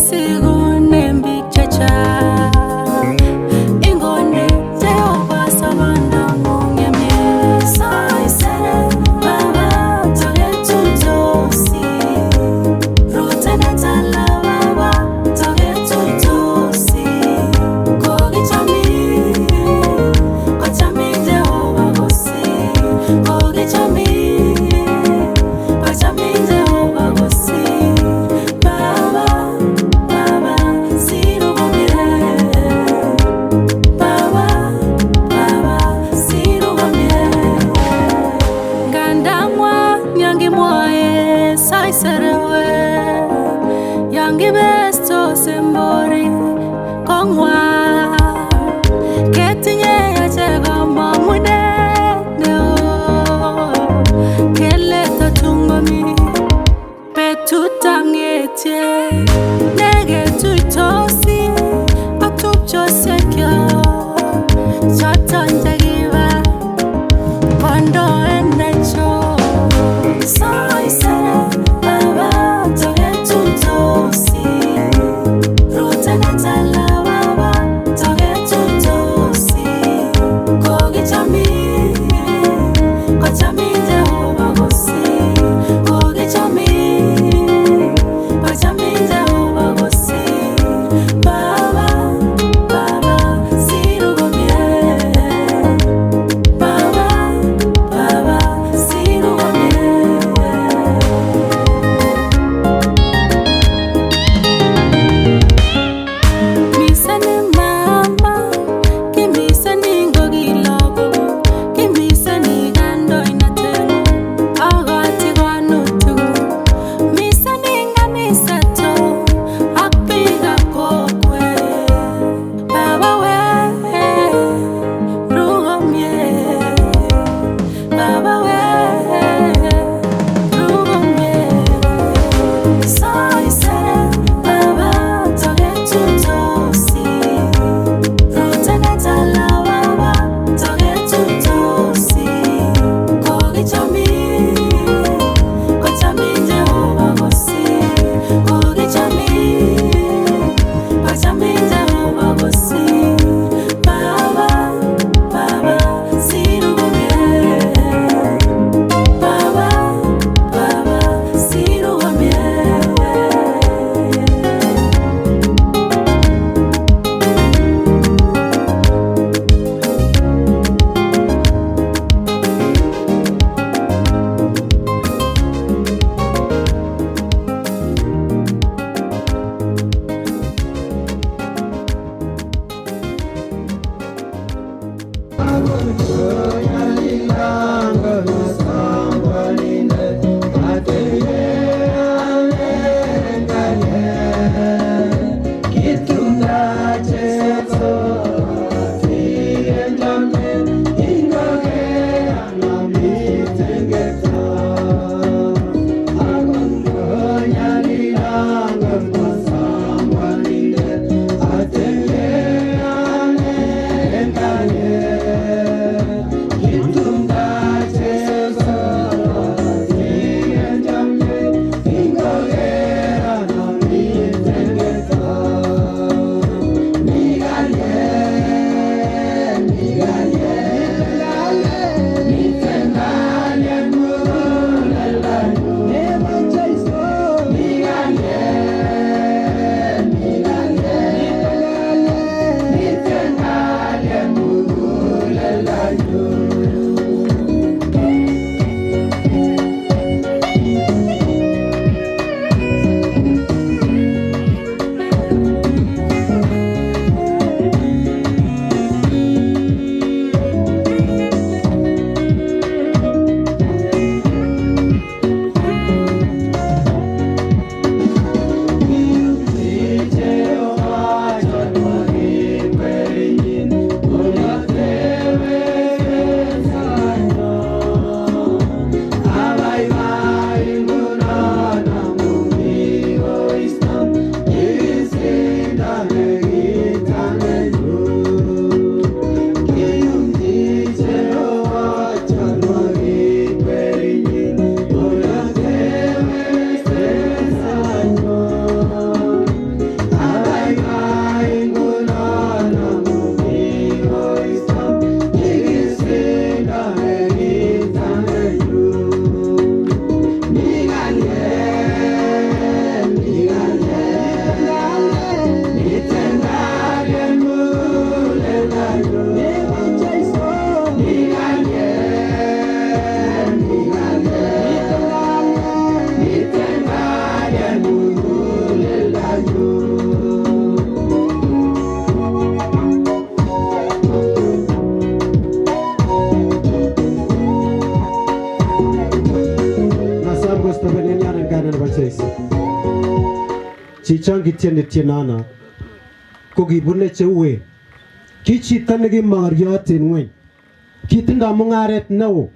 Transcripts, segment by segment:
sigunen biik chechang. Ingone Jehova sobondong'ung yemie. Saisere Baba toketuitosi. Rutenet ala Baba toketuitosi. Kokichomin kochomin Jehova kosir. Kokichomin kochomin Jehova kosir. Baba Baba siru komie. Baba Baba siru komie. Ngandamwa nyangimwae saiserewe. Yangibesto sembori kongwa. Ketinye achek kamang'unet neo. Kele tatungomi betutab ng'etyet. Neketuitosi ak tupchosiekyok. Choton chekiba kandoik nechok. Saisere Baba toketuitosi. Rutenet ala Baba toketuitosi. Kokichomin kochomin Jehova kosir. Kokichomin kochomin Jehova kosir. Baba Baba siru komie. Baba Baba siru komie. Miseni mama, kimiseni ngokilagok, kimiseni kandoinatet, akoti konutik. Miseni kaniset ak biikab kokwet. chichon kitieni tienono ko kibune cheuen. Ki chito nekimoriot en ngweny. Kitindoi mung'aret neo.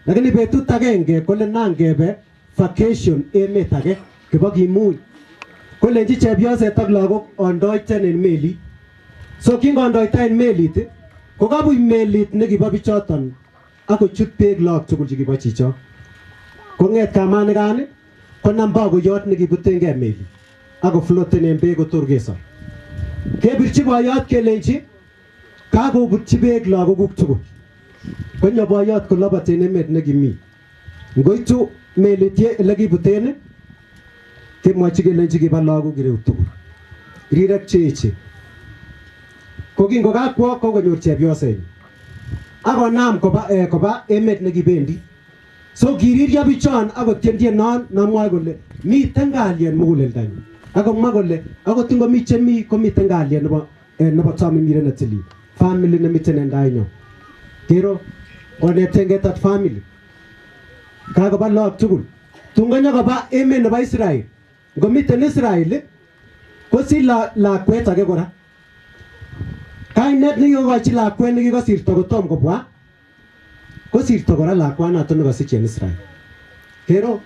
Lakini betut agenge kole nan kebe vacation emet age kibo kimuny. Kolenji chepyoset ak lagok ondoiten en melit. So kingondoita en melit ko kabuch melit nekibo bichoton ako chut beek lagok tugul chekibo chichon. Kong'et kamanikan konam bagoyot nekibutengei melit ako floten en beek kotor kesor. Kebirchi boyot kelenji kakobutchi beek lagokuk tugul. Konyo boyot kolobot en emet nekimi. Ngoitu melit ele kibuten kemwochi kelenji kiba lagok ireu tugul. Rirek cheechen. Ko kingokakwo konyor chepyosenyin. Akonam koba emet nekibendi. So kiriryo bichon akotien non namwoe kole miten kalyet muguleldanyin. Akomwa kole akot ngomi chemi komiten kalyet nebo tamimire netilil. Family nemiten en tainyon. Kero onetengei that family. Kakoba lagok tugul. Tungonyo koba emet nebo Israel. Ngomiten Israel kosich lakwet age kora. Kainet nekikokochi lakwet nekikosirto kotom kobwa kosirto kora lakwanaton nekosich en Israel. Kero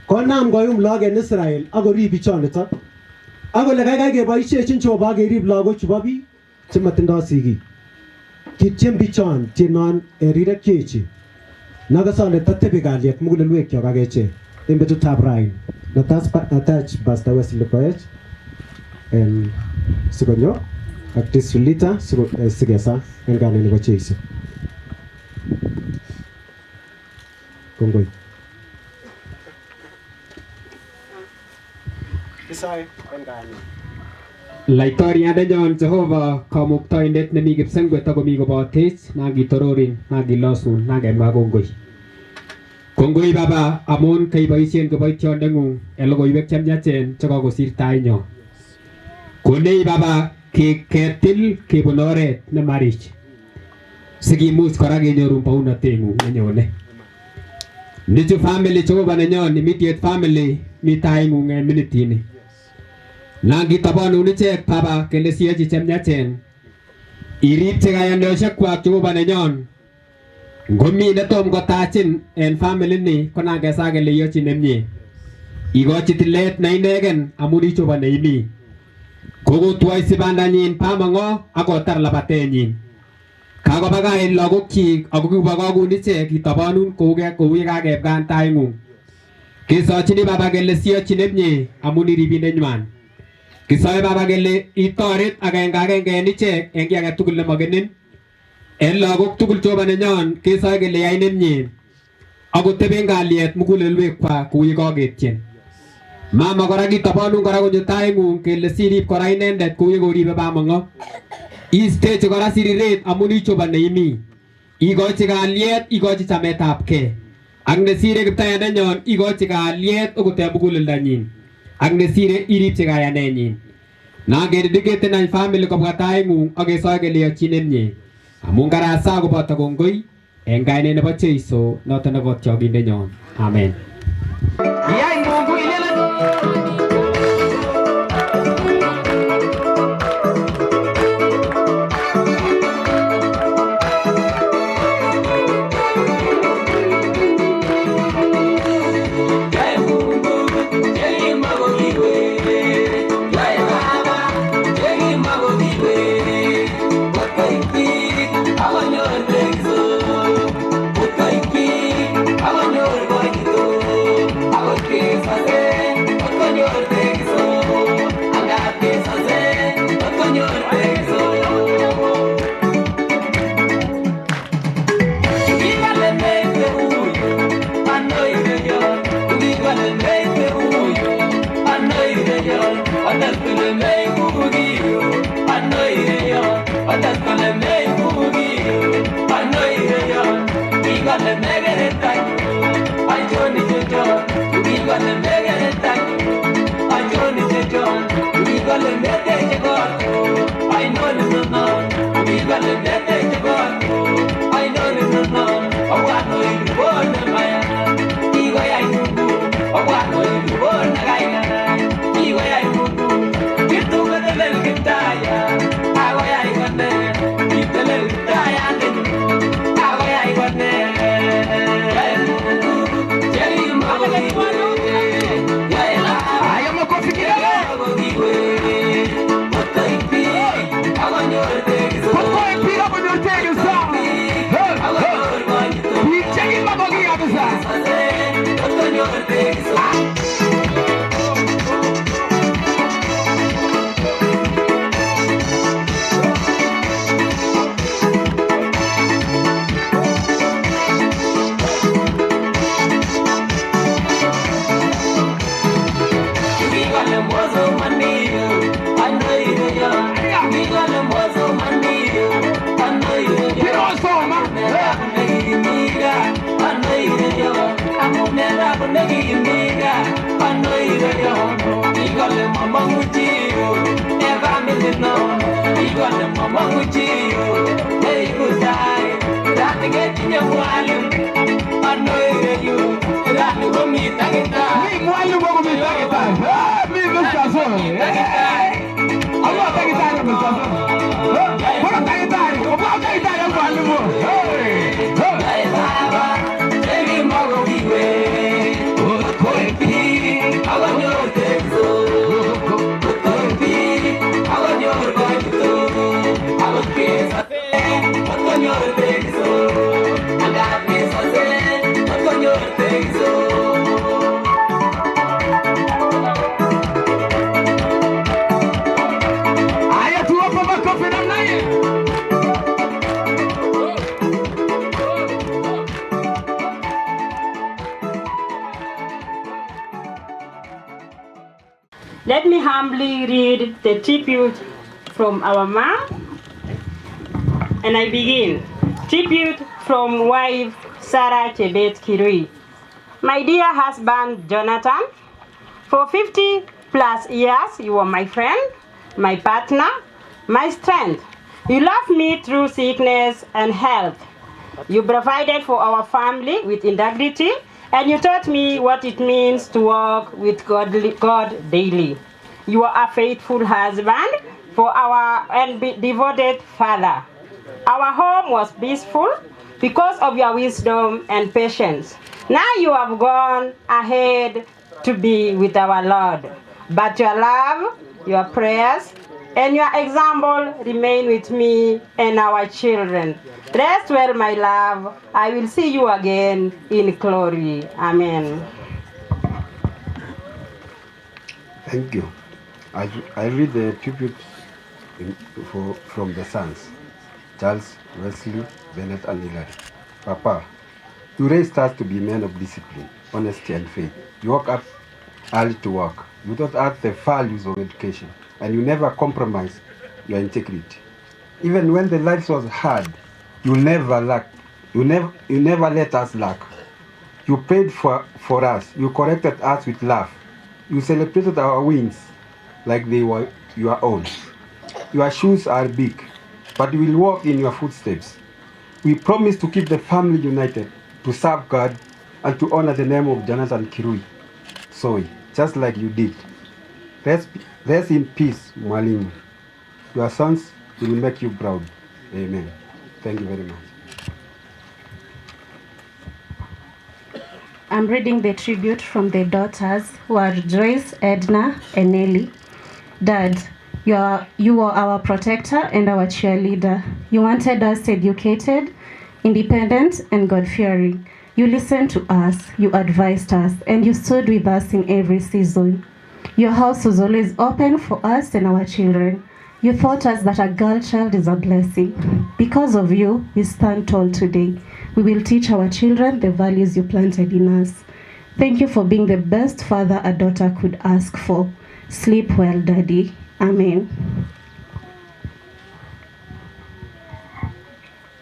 konam koyum lagok en Israel akorib bichoniton. Akole kaikai keboisiechin Jehova kerib lagok chubo biik chematindoi sigik. Kitiem bichon tienon rirek cheechen. Nakasole tatebi kalyet mugulelwekyok ak echek en betutab raini. Natach Pastor Wesley Koech sikonyo ak disulita sikesa en kanet nebo Jeiso. Kongoi. Kisoe en kanet. Laitoriandenyon Jehova kamuktoindet nemi kipsengwet akomi kobotech nakitororin nakilosun nakemwa kongoi. Kongoi Baba amun kaiboisien kiboitiondengung en logoiwek chemiachen chekakosir tainyo. Konei Baba ketil kebun oret nemarich sikimuch kora kenyorun baunatengung nenyone. Nichu family Jehova nenyon immediate family mi taingung en minitini. Nangitabanun ichek Baba kele siyechi chemiachen. Iripche kayandoshekwak Jehova nenyon. Ngomi netom kotachin en family ni konangesa kele iyochi nemie. Ikochi tilet na inegen amun ichobo neimi. Kokotwoi sibandanyin pamango akotar labatenyin. Kakobakain lagokyik ako kibokokun ichek itabanun kou yekakebwan taingung. Kesochini Baba kele siyochi nemie amun iribindenywan. Kisoe Baba kele itoret agenge en ichek en kiy age tugul nemokenin. En lagok tugul Jehova nenyon kesoe kele yai nemie akoteben kalyet mugulelwekwak kou yekaketien. Mama kora kitabanun kora konyo taingung kele sirib kora inendet kou yekoribe bamongo. Istechi kora siriret amun ichobo neimi. Ikochi kalyet, ikochi chametabgei. Ak nesire kiptayandenyon ikochi kalyet okot en muguleldanyin. Ak nesire iripchi kayanenyin. Nangededicate en family kobwa taingung akesoe kele yochi nemie. Amun karasa koboto kongoi en kainet nebo Jeiso noton nebo tyogindenyon. Amen. Yai Mungu ilele. I Let me humbly read the tribute from our mom. And I begin. Tribute from wife Sarah Chebet Kirui. My dear husband Jonathan, for 50 plus years you were my friend, my partner, my strength. You loved me through sickness and health. You provided for our family with integrity, and you taught me what it means to walk with God daily. You are a faithful husband for our and devoted father. Our home was peaceful because of your wisdom and patience. Now you have gone ahead to be with our Lord. But your love, your prayers, and your example remain with me and our children. Rest well, my love. I will see you again in glory. Amen. Thank you. I read the tribute from the sons, Charles, Wesley, Bennett, and Hillary. Papa, you raised us to be men of discipline, honesty, and faith. You woke up early to work. You taught us the values of education, and you never compromised your integrity. Even when the life was hard, you never lacked. You never let us lack. You prayed for us. You corrected us with love. You celebrated our wins like they were your own. Your shoes are big, but we will walk in your footsteps. We promise to keep the family united, to serve God, and to honor the name of Jonathan Kirui Soi, just like you did. Rest in peace, Mwalimu. Your sons will make you proud. Amen. Thank you very much. I'm reading the tribute from the daughters who are Joyce, Edna, and Nelly. Dad, you were our protector and our cheerleader. You wanted us educated, independent, and God-fearing. You listened to us, you advised us, and you stood with us in every season. Your house was always open for us and our children. You taught us that a girl child is a blessing. Because of you, we stand tall today. We will teach our children the values you planted in us. Thank you for being the best father a daughter could ask for. Sleep well, Daddy. Amen.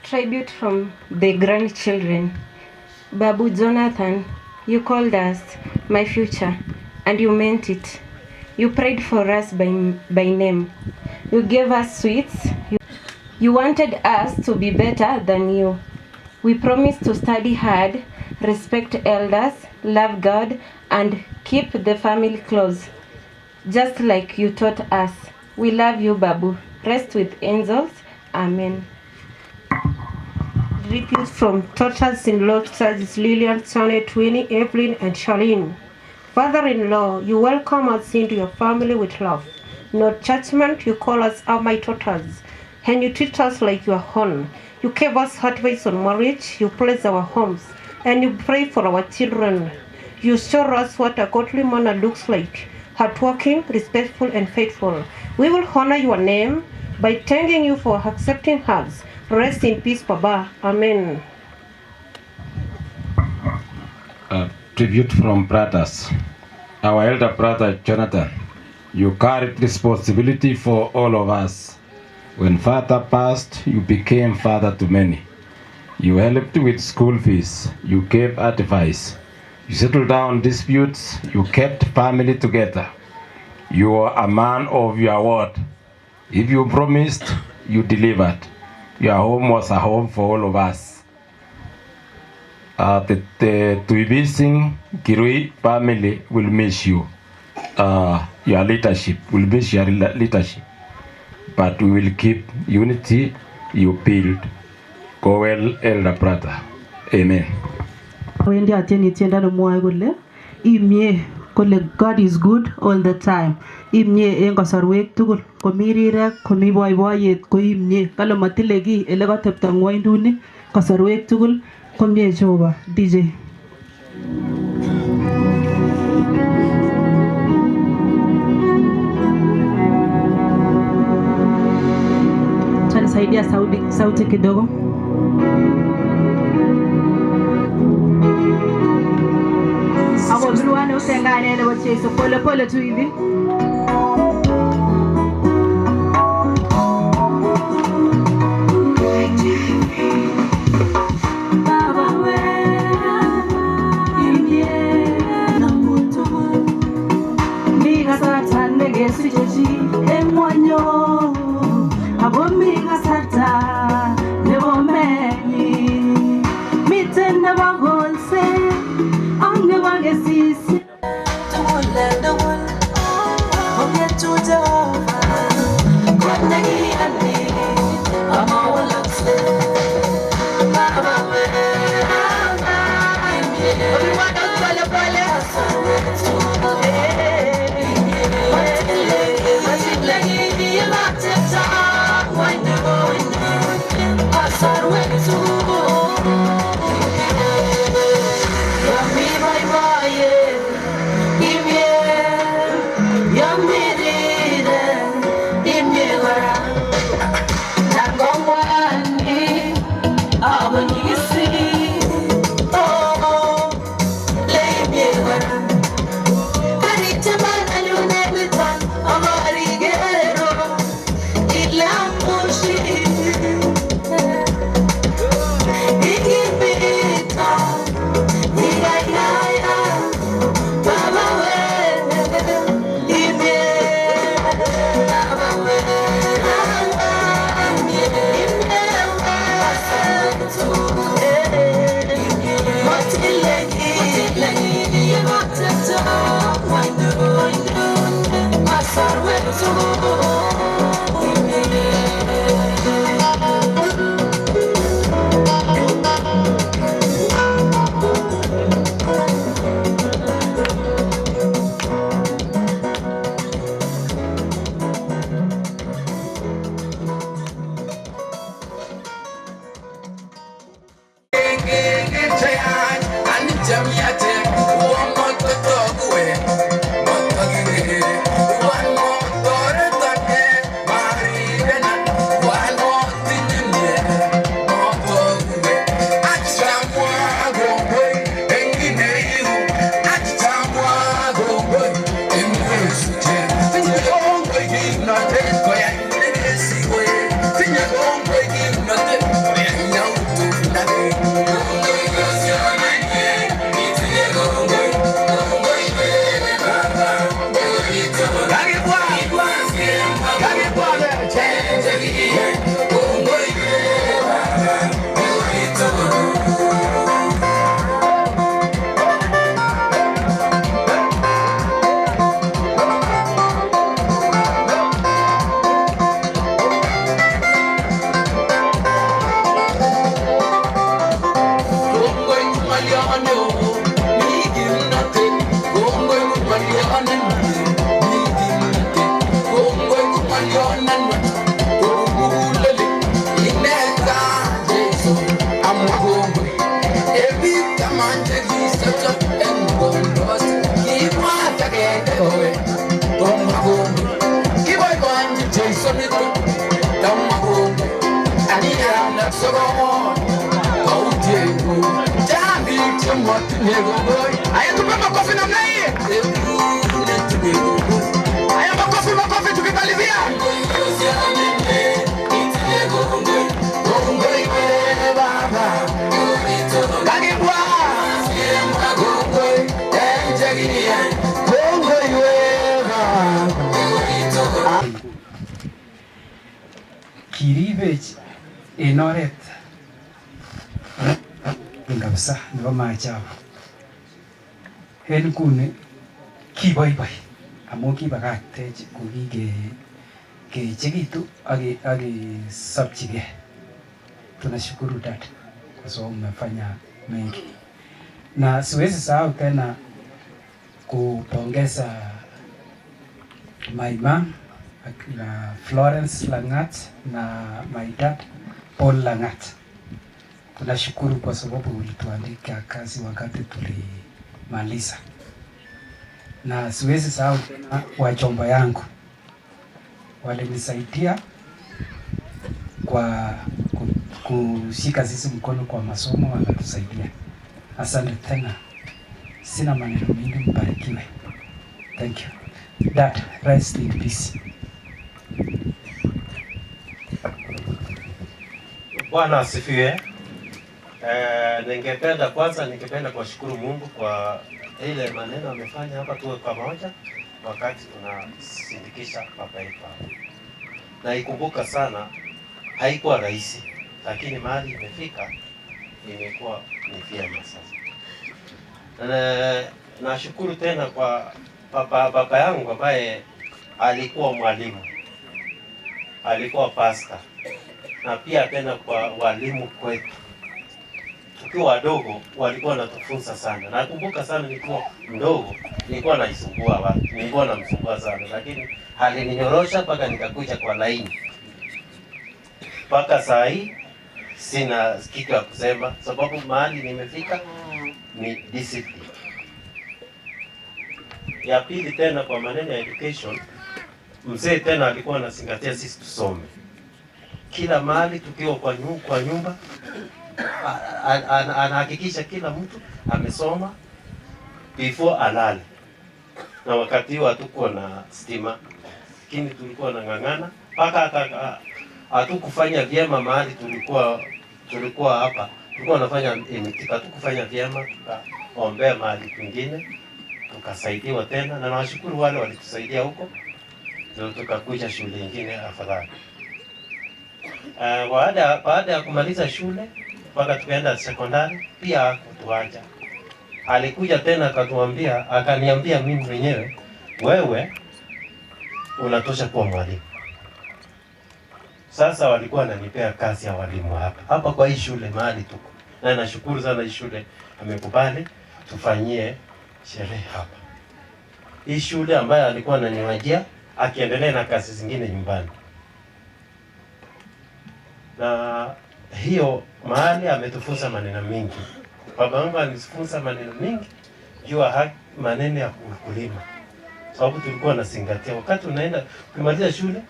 Tribute from the grandchildren. Babu Jonathan, you called us my future, and you meant it. You prayed for us by name. You gave us sweets. You wanted us to be better than you. We promised to study hard, respect elders, love God, and keep the family close, just like you taught us. We love you, Babu. Rest with angels. Amen. Tribute from daughters-in-law Charles, Lillian, Sonny, Twinnie, Evelyn, and Charlene. Father-in-law, you welcome us into your family with love. No judgment, you call us my daughters, and you treat us like your own. You gave us advice on marriage, you bless our homes, and you pray for our children. You show us what a godly manner looks like, hardworking, respectful, and faithful. We will honor your name by thanking you for accepting us. Rest in peace, Baba. Amen. Tribute from brothers. Our elder brother Jonathan, you carried responsibility for all of us. When father passed, you became father to many. You helped with school fees. You gave advice. You settled down disputes. You kept family together. You are a man of your word. If you promised, you delivered. Your home was a home for all of us. The Tuibising Kirui family will miss you. Your leadership will miss your leadership. But we will keep unity you build. Go well, elder brother. Amen. Wendi atieni tienda no mwoe kole imie kole God is good all the time. Imie en kasarwek tugul. Komi rirek, komi boiboiyet, ko imie. Kale matile ki ele katepto ng'wonduni kasarwek tugul komie Jehova. DJ. Tanisaidia sauti kidogo. Hapo mluane usengane na wachezo pole pole tu hivi. Baba wewe imie na mutu miga sata negesi jeji emwanyo abo miga sata nebo menyi mitenda bagonse ange bagesisi tuwole oge tu Jehova kwanegi andi ama walakse baba wewe everyone else pole kiribech en oret kabisa nebo maajabu. En nguni kiboiboi amun kibakaktech ko keechekitu akisopchigei. Tunashukuru dad kwa sababu umefanya mengi, na siwezi sahau tena kupongeza my mom na Florence Langat na my dad Paul Langat. Tunashukuru kwa sababu ulituandika kazi wakati tulimaliza, na siwezi sahau tena wajomba yangu walinisaidia kwa kushika sisi mkono kwa masomo, wanatusaidia. Asante tena, sina maneno mengi, mbarikiwe. Thank you. Dad, rest in peace. Bwana asifiwe. Ningependa kuwashukuru Mungu kwa ile maneno amefanya hapa tuwe pamoja wakati tunasindikisha baba yetu. Na ikumbuka sana, haikuwa rahisi, lakini mahali imefika imekuwa ni vyema sasa. Nashukuru tena kwa baba yangu ambaye alikuwa mwalimu, alikuwa pastor, na pia tena kwa walimu kwetu. Tukiwa wadogo walikuwa wanatufunza sana. Nakumbuka sana nilikuwa mdogo, nilikuwa namsumbua sana, lakini alininyorosha mpaka nikakuja kwa laini. Mpaka saa hii sina kitu ya kusema, sababu mahali nimefika ni discipline. Ya pili tena kwa maneno ya education, mzee tena alikuwa anazingatia sisi tusome. Kila mahali tukiwa kwa nyumba anahakikisha kila mtu amesoma before alale. Na wakati huo hatukuwa na stima, lakini tulikuwa na ng'ang'ana mpaka hatukufanya vyema mahali tulikuwa hapa. Tulikuwa nafanya hatukufanya vyema, tukaombea mahali kwingine, tukasaidiwa tena, na nawashukuru wale walitusaidia huko, ndio tukakuja shule nyingine afadhali. Baada ya kumaliza shule mpaka tukaenda sekondari, pia hakutuacha. Alikuja tena akaniambia mimi mwenyewe, wewe unatosha kuwa mwalimu. Sasa walikuwa wananipea kazi ya walimu hapa kwa hii shule mahali tuko. Na nashukuru sana hii shule amekubali tufanyie sherehe hapa. Hii shule ambayo alikuwa ananiwajia akiendelea na kazi zingine nyumbani. Na hiyo mahali ametufunza maneno mengi. Baba yangu alinifunza maneno mengi juu maneno ya kulima. Sababu tulikuwa nazingatia wakati unaenda kumaliza shule,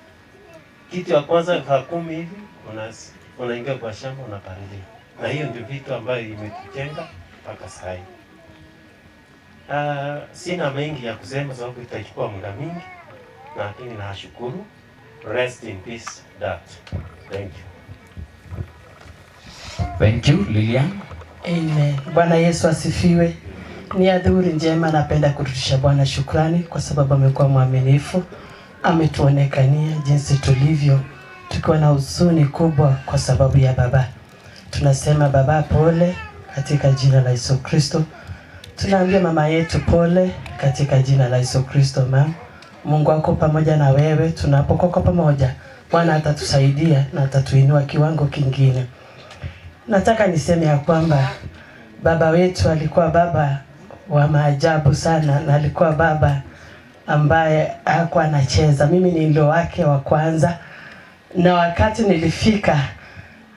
kitu ya kwanza saa 10 hivi unaingia kwa shamba unapalilia. Na hiyo ndio vitu ambayo imetujenga mpaka sasa hivi. Sina mengi ya kusema sababu itachukua muda mingi, lakini nashukuru. Rest in peace, Dad. Thank you. Thank you, Lilian. Amen. Bwana Yesu asifiwe. Ni adhuhuri njema, napenda kurudisha Bwana shukrani kwa sababu amekuwa mwaminifu. Ametuonekania jinsi tulivyo, tukiwa na huzuni kubwa kwa sababu ya baba. Tunasema baba pole katika jina la Yesu Kristo. Tunaambia mama yetu pole katika jina la Yesu Kristo. Mama, Mungu wako pamoja na wewe. Tunapokuwa pamoja, Bwana atatusaidia na atatuinua kiwango kingine. Nataka niseme ya kwamba baba wetu alikuwa baba wa maajabu sana, na alikuwa baba ambaye hakuwa anacheza. Mimi ni ndio wake wa kwanza, na wakati nilifika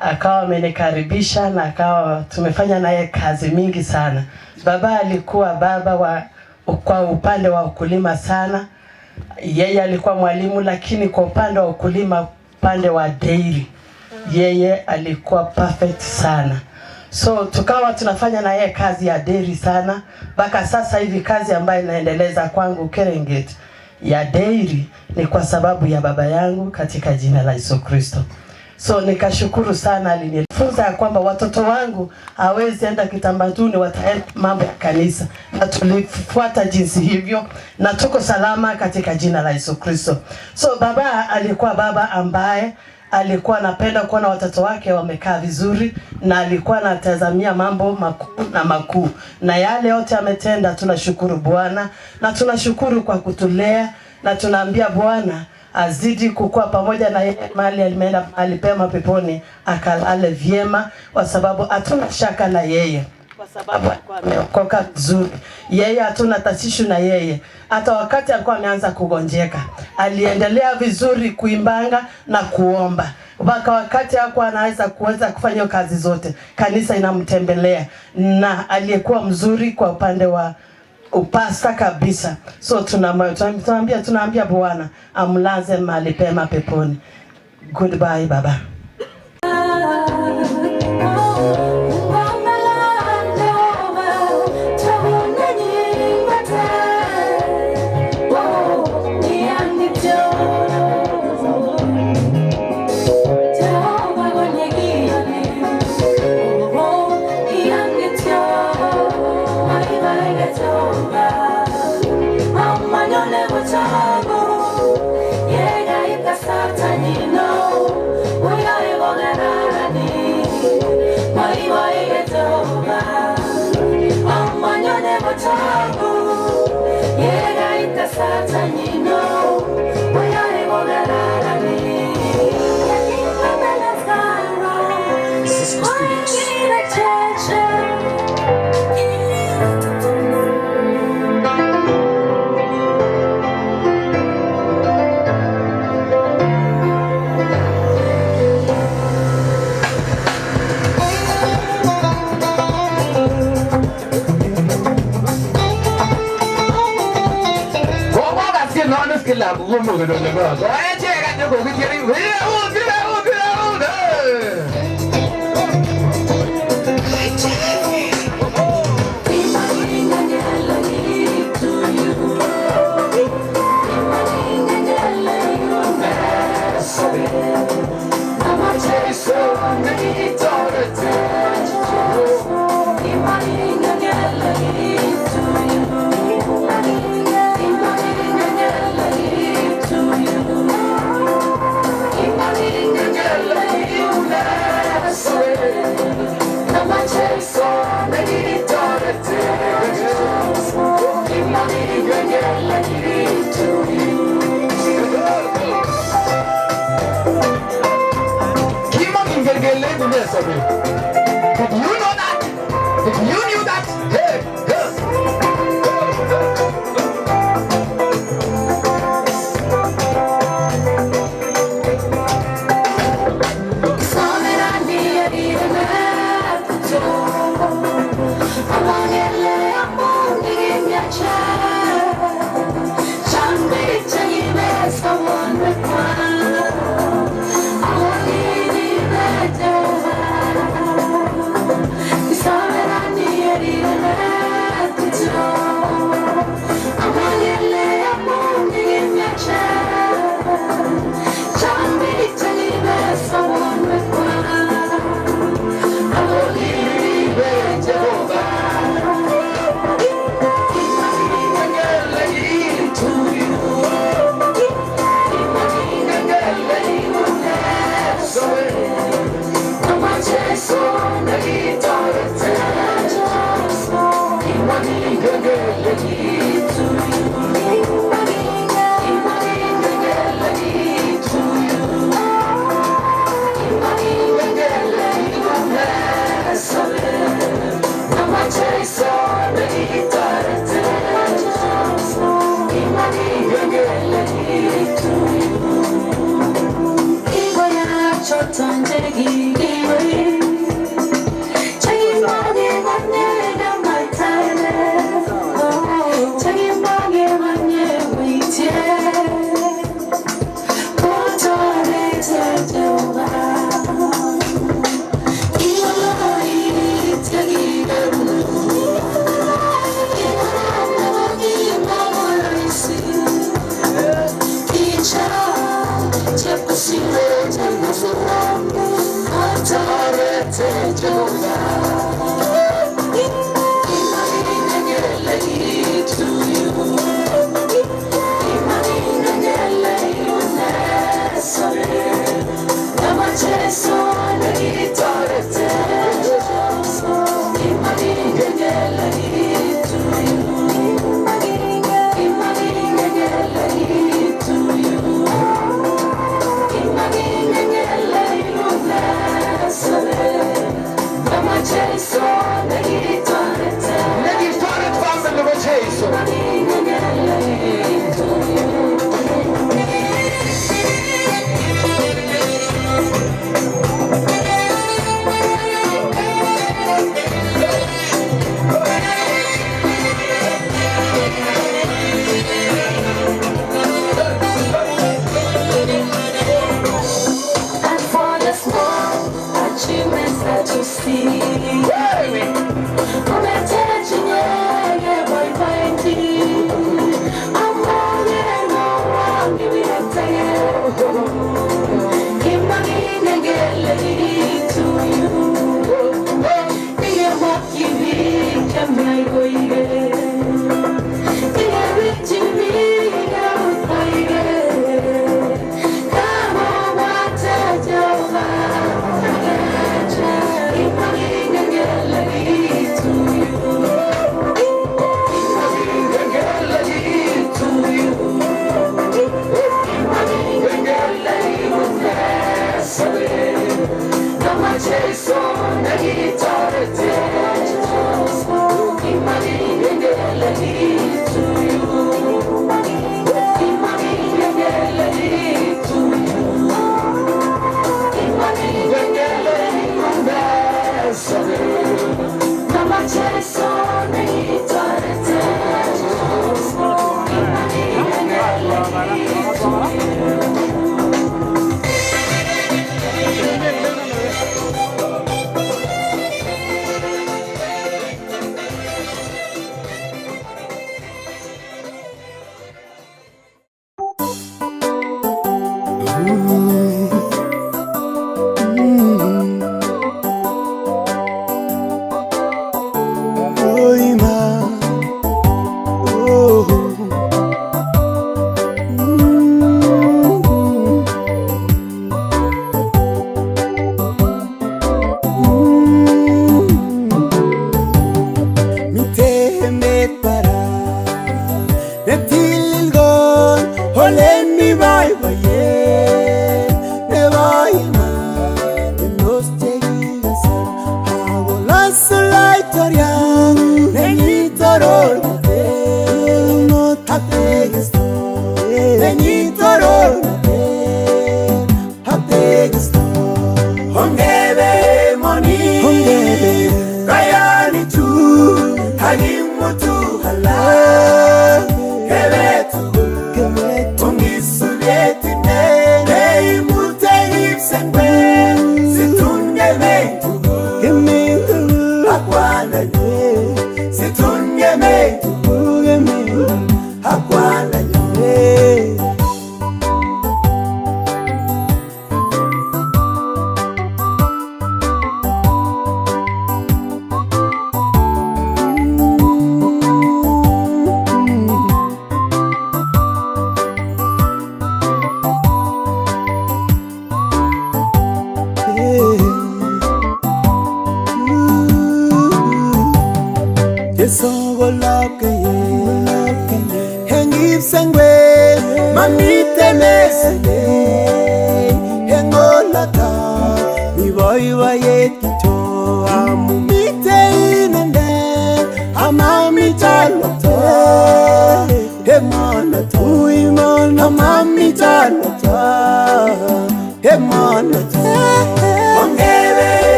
akawa amenikaribisha na akawa tumefanya naye kazi mingi sana. Baba alikuwa baba kwa upande wa ukulima sana. Yeye alikuwa mwalimu, lakini kwa upande wa ukulima, upande wa dairy, yeye alikuwa perfect sana. So tukawa tunafanya na yeye kazi ya dairy sana. Mpaka sasa hivi kazi ambayo inaendeleza kwangu Kerengit ya dairy ni kwa sababu ya baba yangu katika jina la Yesu Kristo. So nikashukuru sana, alinifunza ya kwamba watoto wangu hawezi enda kitamaduni, wataenda mambo ya kanisa, na tulifuata jinsi hivyo na tuko salama katika jina la Yesu Kristo. So baba alikuwa baba ambaye alikuwa anapenda kuona watoto wake wamekaa vizuri, na alikuwa anatazamia mambo makuu na yale yote ametenda. Tunashukuru Bwana na tunashukuru kwa kutulea, na tunaambia Bwana azidi kukua pamoja na yeye mahali alimeenda mahali pema peponi, akalale vyema, kwa sababu hatuna shaka na yeye, kwa sababu alikuwa ameokoka vizuri. Yeye hatuna tatizo na yeye. Hata wakati alikuwa ameanza kugonjeka, aliendelea vizuri kuimbanga na kuomba. Mpaka wakati hakuwa anaweza kufanya kazi zote, kanisa inamtembelea, na aliyekuwa mzuri kwa upande wa upasta kabisa. So tunaambia Bwana amlaze mahali pema peponi. Goodbye baba.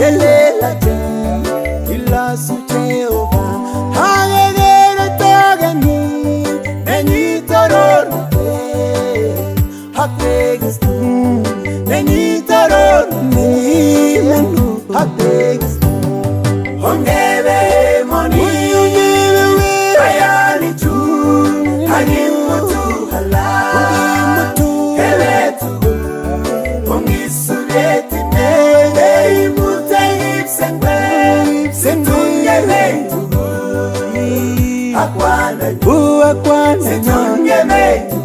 Yelela jen Kila su Jehovah Hangegere togani Nenyi toronu Haktegistu Nenyi toronu Nenyi menu Haktegistu Ongebe moni Ayani tu Hangimutu Hangimutu Heletu Ongisubeti Mele Imute Ipsengwe Sentunye Mentu Akwana Sentunye Mentu